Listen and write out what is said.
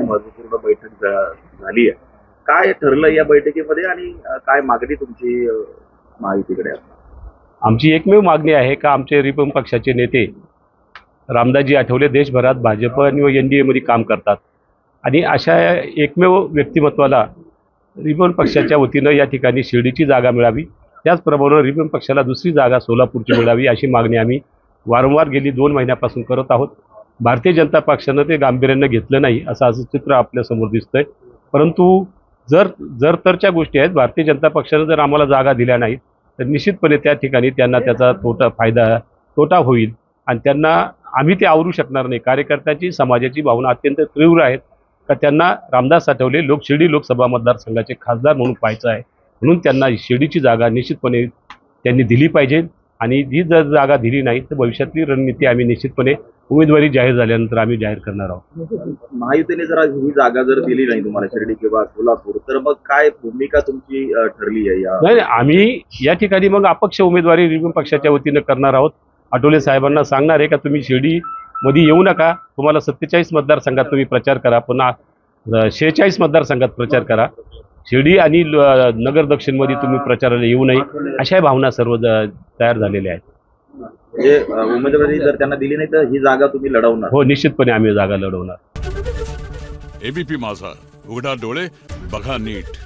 महत्वपूर्ण बैठक झाली आहे. काय ठरलं या बैठकीमध्ये आणि काय मागणी तुमची महायुतीकडे आहे? आमची एकमेव मागणी आहे का आमचे रिपब्लिकन पक्षाचे नेते रामदासजी आठवले देशभरात भाजप आणि NDA मध्ये काम करतात आणि अशा एकमेव व्यक्तिमत्वाला रिपब्लिकन पक्षाच्या वतीनं या ठिकाणी शिर्डीची जागा मिळावी, त्याचप्रमाणे रिपब्लिकन पक्षाला दुसरी जागा सोलापूरची मिळावी अशी मागणी आम्ही वारंवार गेली 2 महिन्यापासून करत आहोत. भारतीय जनता पक्षानं ते गांभीर्यानं घेतलं नाही असं चित्र आपल्यासमोर दिसतंय. परंतु जर तरच्या गोष्टी आहेत. भारतीय जनता पक्षानं जर आम्हाला जागा दिल्या नाहीत तर निश्चितपणे त्या ठिकाणी त्यांना त्याचा तोटा होईल आणि त्यांना आम्ही ते आवरू शकणार नाही. कार्यकर्त्याची समाजाची भावना अत्यंत तीव्र आहेत का त्यांना रामदास आठवले शिर्डी लोकसभा मतदारसंघाचे खासदार म्हणून पाहायचं आहे. म्हणून त्यांना शिर्डीची जागा निश्चितपणे त्यांनी दिली पाहिजे आणि जी जर जागा दिली नाही तर भविष्यातली रणनीती आम्ही निश्चितपणे उमेदवारी जाहीर झाल्यानंतर आम्ही जाहीर करणार आहोत. महायुतीने जर ही जागा जर दिली नाही तुम्हाला शिर्डी किंवा सोलापूर तर मग काय भूमिका तुमची ठरली आहे? नाही, आम्ही या ठिकाणी मग अपक्ष उमेदवारी रिपब्लिकन पक्षाच्या वतीनं करणार आहोत. आठवले साहेबांना सांगणार आहे का तुम्ही शिर्डीमध्ये येऊ नका, तुम्हाला 47 मतदारसंघात तुम्ही प्रचार करा, पुन्हा 46 मतदारसंघात प्रचार करा, शिर्डी आणि नगर दक्षिणमध्ये तुम्ही प्रचाराला येऊ नये अशा भावना सर्व तयार झालेल्या आहेत. म्हणजे उमेदवारी जर त्यांना दिली नाही तर ही जागा तुम्ही लढवणार? हो, निश्चितपणे आम्ही जागा लढवणार. ABP माझा, उघडा डोळे बघा नीट.